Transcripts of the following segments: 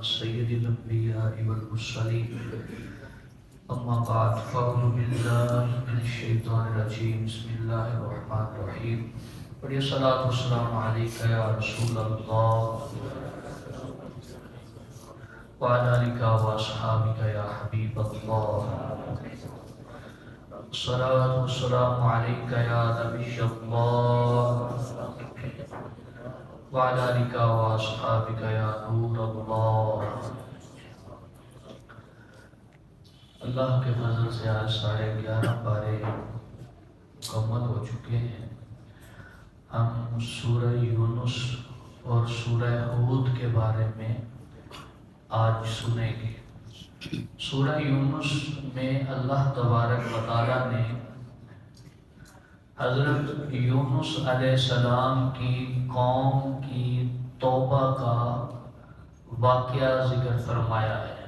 سيد الأنبياء والمرسلين أما بعد فأعوذ بالله من الشيطان الرجيم بسم الله الرحمن الرحيم بڑی صلاۃ والسلام علیک یا رسول اللہ وعلى آلك وأصحابك يا حبيب الله الصلاة والسلام عليك يا نبي الله وعلى آلك وأصحابك يا نور الله۔ اللہ کے فضل سے آج 11:30 پارے مکمل ہو چکے ہیں۔ ہم سورہ یونس اور سورہ ہود کے بارے میں آج سنیں گے۔ سورہ یونس میں اللہ تبارک و تعالیٰ نے حضرت یونس علیہ السلام کی قوم کی توبہ کا واقعہ ذکر فرمایا ہے۔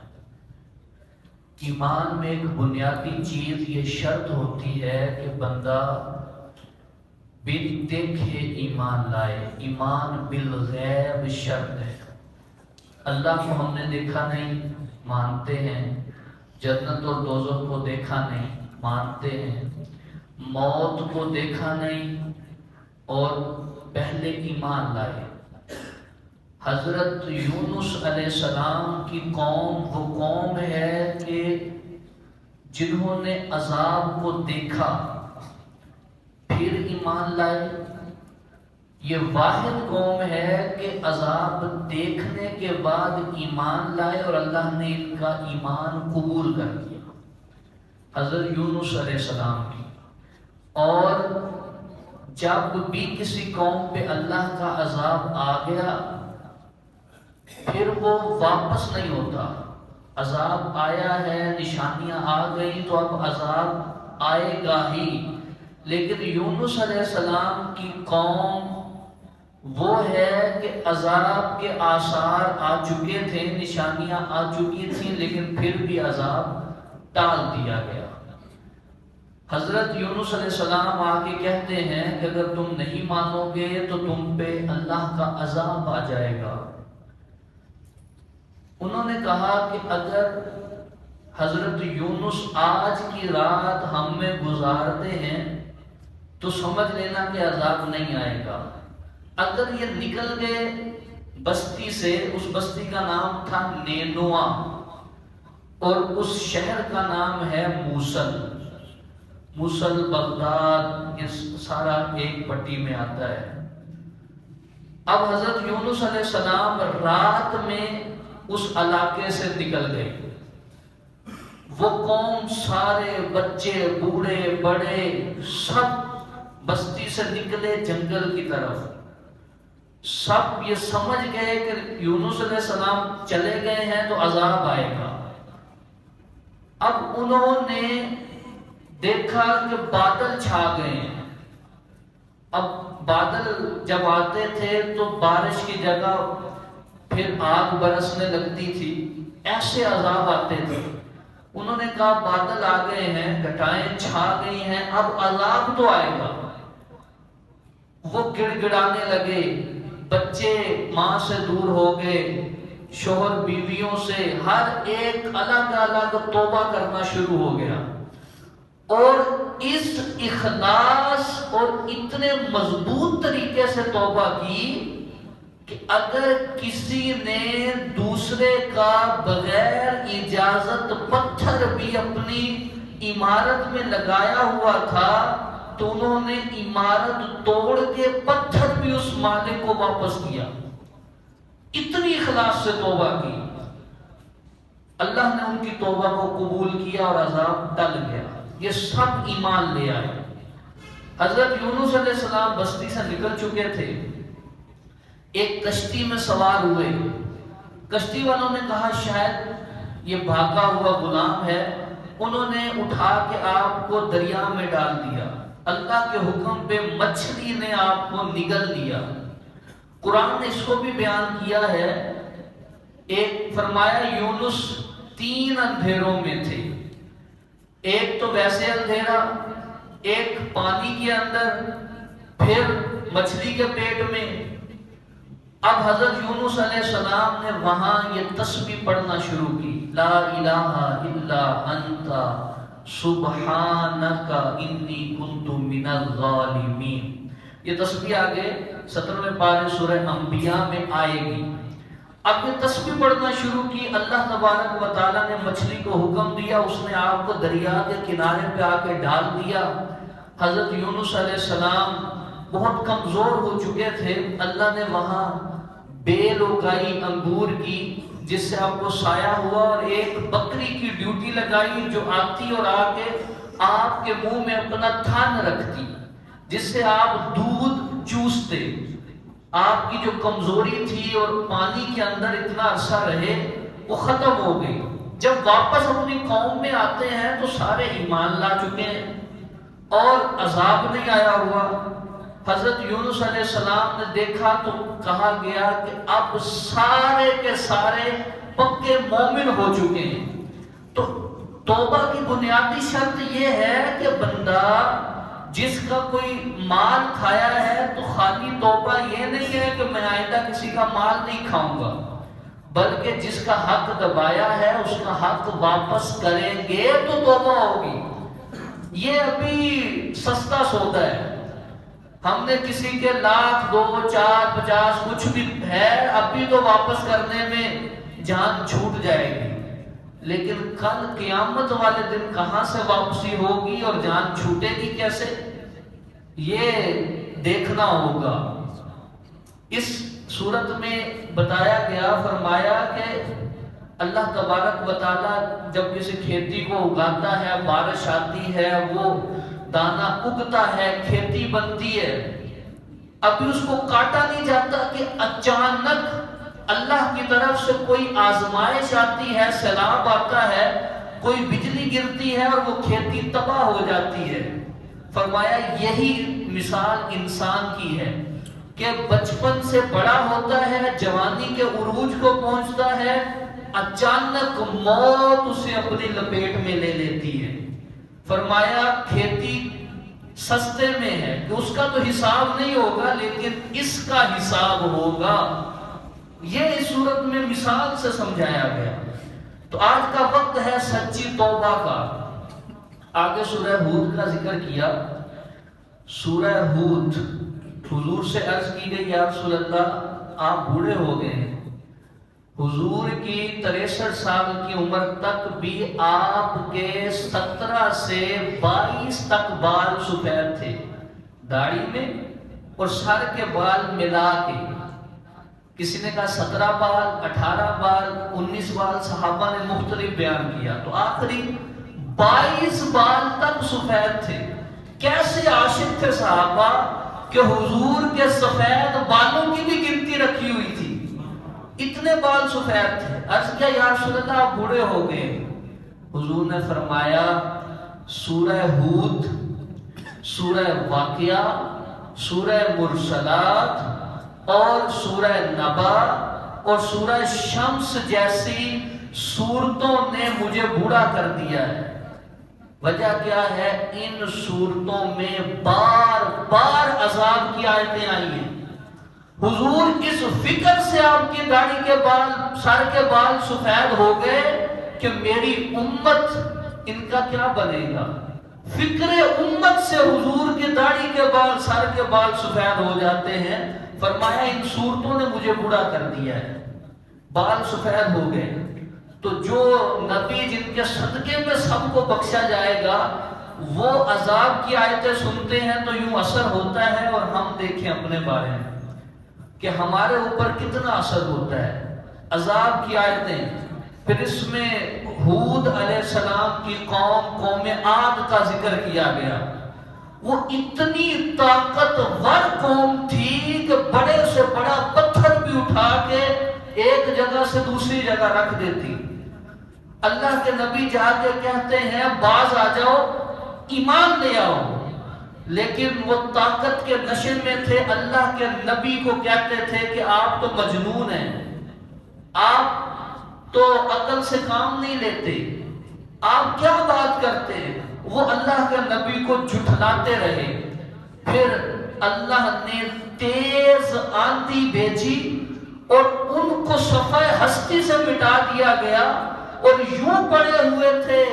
ایمان میں ایک بنیادی چیز یہ شرط ہوتی ہے کہ بندہ بن دیکھے ایمان لائے۔ ایمان بالغیب شرط ہے۔ اللہ کو ہم نے دیکھا نہیں، مانتے ہیں۔ جنت اور دوزخ کو دیکھا نہیں، مانتے ہیں۔ موت کو دیکھا نہیں اور پہلے ایمان لائے۔ حضرت یونس علیہ السلام کی قوم وہ قوم ہے کہ جنہوں نے عذاب کو دیکھا پھر ایمان لائے۔ یہ واحد قوم ہے کہ عذاب دیکھنے کے بعد ایمان لائے اور اللہ نے ان کا ایمان قبول کر لیا، حضرت یونس علیہ السلام کی۔ اور جب بھی کسی قوم پہ اللہ کا عذاب آ گیا پھر وہ واپس نہیں ہوتا۔ عذاب آیا ہے، نشانیاں آ گئی تو اب عذاب آئے گا ہی۔ لیکن یونس علیہ السلام کی قوم وہ ہے کہ عذاب کے آثار آ چکے تھے، نشانیاں آ چکی تھیں، لیکن پھر بھی عذاب ٹال دیا گیا۔ حضرت یونس علیہ السلام آگے کہتے ہیں کہ اگر تم نہیں مانو گے تو تم پہ اللہ کا عذاب آ جائے گا۔ انہوں نے کہا کہ اگر حضرت یونس آج کی رات ہم میں گزارتے ہیں تو سمجھ لینا کہ عذاب نہیں آئے گا۔ اگر یہ نکل گئے بستی سے، اس بستی کا نام تھا نینوا اور اس شہر کا نام ہے موصل۔ موصل بغداد یہ سارا ایک پٹی میں آتا ہے۔ اب حضرت یونس علیہ السلام رات میں اس علاقے سے نکل گئے۔ وہ قوم سارے بچے بوڑھے بڑے سب بستی سے نکلے جنگل کی طرف۔ سب یہ سمجھ گئے کہ یونس علیہ السلام چلے گئے ہیں تو عذاب آئے گا۔ اب انہوں نے دیکھا کہ بادل چھا گئے ہیں۔ اب بادل جب آتے تھے تو بارش کی جگہ پھر آگ برسنے لگتی تھی، ایسے عذاب آتے تھے۔ انہوں نے کہا بادل آ گئے ہیں، گھٹائیں چھا گئی ہیں، اب عذاب تو آئے گا۔ وہ گڑ گڑانے لگے، بچے ماں سے دور ہو گئے، شوہر بیویوں سے ہر ایک الگ الگ توبہ کرنا شروع ہو گیا۔ اور اس اخلاص اور اتنے مضبوط طریقے سے توبہ کی کہ اگر کسی نے دوسرے کا بغیر اجازت پتھر بھی اپنی عمارت میں لگایا ہوا تھا تو انہوں نے عمارت توڑ کے پتھر بھی اس مالک کو واپس کیا۔ اتنی اخلاص سے توبہ کی، اللہ نے ان کی توبہ کو قبول کیا اور عذاب ٹل گیا۔ یہ سب ایمان لے آئے۔ حضرت یونس علیہ السلام بستی سے نکل چکے تھے، ایک کشتی میں سوار ہوئے۔ کشتی والوں نے کہا شاید یہ بھاگا ہوا غلام ہے، انہوں نے اٹھا کے آپ کو دریا میں ڈال دیا۔ اللہ کے حکم پہ مچھلی نے آپ کو نگل دیا۔ قرآن نے اس کو بھی بیان کیا ہے، ایک فرمایا یونس 3 اندھیروں میں تھے، ایک تو ویسے اندھیرا، ایک پانی کے اندر، پھر مچھلی کے پیٹ میں، اب حضرت یونس علیہ السلام نے وہاں یہ تسبیح پڑھنا شروع کی، لا الہ الا انت سبحانک انی کنت من الظالمین۔ یہ تسبیح آگے 17ویں پارے سورہ انبیاء میں آئے گی۔ اب یہ تسبیح پڑھنا شروع کی، اللہ تبارک و تعالیٰ نے مچھلی کو حکم دیا، اس نے آپ کو دریا کے کنارے پہ آ کے ڈال دیا۔ حضرت یونس علیہ السلام بہت کمزور ہو چکے تھے، اللہ نے وہاں بیل اگائی انگور کی جس سے آپ کو سایہ ہوا، اور ایک بکری کی ڈیوٹی لگائی جو آتی اور آ کے آپ کے منہ میں اپنا تھن رکھتی، جس سے آپ دودھ چوستے۔ آپ کی جو کمزوری تھی اور پانی کے اندر اتنا عرصہ رہے وہ ختم ہو گئی۔ جب واپس اپنی قوم میں آتے ہیں تو سارے ایمان لا چکے ہیں اور عذاب نہیں آیا ہوا۔ حضرت یونس علیہ السلام نے دیکھا تو کہا گیا کہ اب سارے کے سارے پکے مومن ہو چکے ہیں۔ تو توبہ کی بنیادی شرط یہ ہے کہ بندہ جس کا کوئی مال کھایا ہے تو خالی توبہ یہ نہیں ہے کہ میں آئندہ کسی کا مال نہیں کھاؤں گا، بلکہ جس کا حق دبایا ہے اس کا حق واپس کریں گے تو توبہ ہوگی۔ یہ ابھی سستا سودا ہے، ہم نے کسی کے 1,00,000 2 4 50 کچھ بھی ہے ابھی تو واپس کرنے میں جان چھوٹ جائے گی، لیکن کل قیامت والے دن کہاں سے واپسی ہوگی اور جان چھوٹے گی کیسے، یہ دیکھنا ہوگا۔ اس صورت میں بتایا گیا، فرمایا کہ اللہ تبارک و تعالیٰ جب کسی کھیتی کو اگاتا ہے، بارش آتی ہے، وہ دانا اگتا ہے، کھیتی بنتی ہے، ابھی اس کو کاٹا نہیں جاتا کہ اچانک اللہ کی طرف سے کوئی آزمائش آتی ہے، سیلاب آتا ہے، کوئی بجلی گرتی ہے اور وہ کھیتی تباہ ہو جاتی ہے۔ فرمایا یہی مثال انسان کی ہے کہ بچپن سے بڑا ہوتا ہے، جوانی کے عروج کو پہنچتا ہے، اچانک موت اسے اپنی لپیٹ میں لے لیتی ہے۔ فرمایا کھیتی سستے میں ہے کہ اس کا تو حساب نہیں ہوگا لیکن اس کا حساب ہوگا۔ یہ اس صورت میں مثال سے سمجھایا گیا۔ تو آج کا وقت ہے سچی توبہ کا۔ آگے سورہ ہود کا ذکر کیا۔ سورہ ہود، حضور سے عرض کی گئی یا رسول اللہ آپ بوڑھے ہو گئے ہیں۔ حضور کی 63 سال کی عمر تک بھی آپ کے 17 سے 22 تک بال سفید تھے داڑھی میں اور سر کے بال ملا کے۔ کسی نے کہا 17 بال، 18 بال، 19 بال، صحابہ نے مختلف بیان کیا، تو آخری 22 بال تک سفید تھے۔ کیسے عاشق تھے صحابہ کہ حضور کے سفید بالوں کی بھی گنتی رکھی ہوئی تھی، اتنے بال سفید تھے۔ عرض کیا یا رسول اللہ آپ بوڑھے ہو گئے؟ حضور نے فرمایا سورہ ہود، سورہ واقعہ، سورہ مرسلات اور سورہ نبا اور سورہ شمس جیسی سورتوں نے مجھے بوڑھا کر دیا ہے۔ وجہ کیا ہے؟ ان سورتوں میں بار بار عذاب کی آیتیں آئی ہیں۔ حضور اس فکر سے آپ کی داڑھی کے بال، سر کے بال سفید ہو گئے کہ میری امت ان کا کیا بنے گا۔ فکر امت سے حضور کی داڑھی کے بال، سر کے بال سفید ہو جاتے ہیں۔ فرمایا ان صورتوں نے مجھے بوڑھا کر دیا ہے، بال سفید ہو گئے۔ تو جو نبی جن کے صدقے میں سب کو بخشا جائے گا وہ عذاب کی آیتیں سنتے ہیں تو یوں اثر ہوتا ہے، اور ہم دیکھیں اپنے بارے میں کہ ہمارے اوپر کتنا اثر ہوتا ہے عذاب کی آیتیں۔ پھر اس میں ہود علیہ السلام کی قوم عاد کا ذکر کیا گیا۔ وہ اتنی طاقتور قوم تھی کہ بڑے سے بڑا پتھر بھی اٹھا کے ایک جگہ سے دوسری جگہ رکھ دیتی۔ اللہ کے نبی جا کے کہتے ہیں باز آ جاؤ، ایمان لے آؤ، لیکن وہ طاقت کے نشے میں تھے۔ اللہ کے نبی کو کہتے تھے کہ آپ تو مجنون ہیں، آپ تو عقل سے کام نہیں لیتے، آپ کیا بات کرتے ہیں؟ وہ اللہ کے نبی کو جھٹلاتے رہے۔ پھر اللہ نے تیز آندھی بھیجی اور ان کو صفحہ ہستی سے مٹا دیا گیا، اور یوں پڑے ہوئے تھے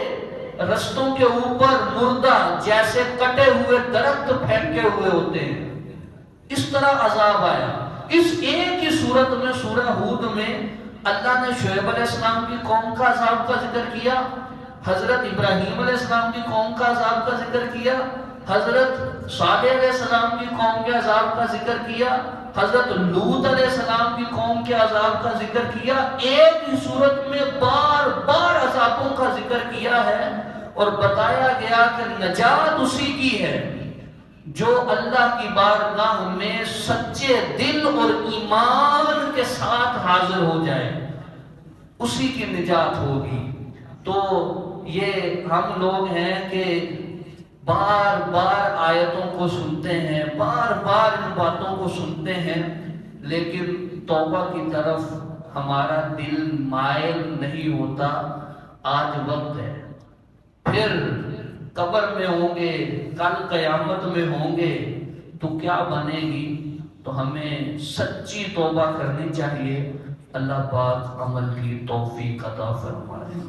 رستوں کے اوپر مردہ، جیسے کٹے ہوئے درخت پھینکے ہوئے ہوتے ہیں، اس طرح عذاب آیا۔ اس ایک ہی صورت میں سورہ ہود میں اللہ نے شعیب علیہ السلام کی قوم کا عذاب کا ذکر کیا، حضرت ابراہیم علیہ السلام کی قوم کا عذاب کا ذکر کیا، حضرت صالح علیہ السلام کی قوم کے عذاب کا ذکر کیا، حضرت لوط علیہ السلام کی قوم کے عذاب کا ذکر کیا۔ ایک ہی صورت میں بار بار عذابوں کا ذکر کیا ہے، اور بتایا گیا کہ نجات اسی کی ہے جو اللہ کی بارگاہ میں سچے دل اور ایمان کے ساتھ حاضر ہو جائے، اسی کی نجات ہوگی۔ تو یہ ہم لوگ ہیں کہ بار بار آیتوں کو سنتے ہیں، بار بار ان باتوں کو سنتے ہیں، لیکن توبہ کی طرف ہمارا دل مائل نہیں ہوتا۔ آج وقت ہے، پھر قبر میں ہوں گے، کل قیامت میں ہوں گے تو کیا بنے گی؟ تو ہمیں سچی توبہ کرنی چاہیے۔ اللہ پاک عمل کی توفیق عطا فرمائے۔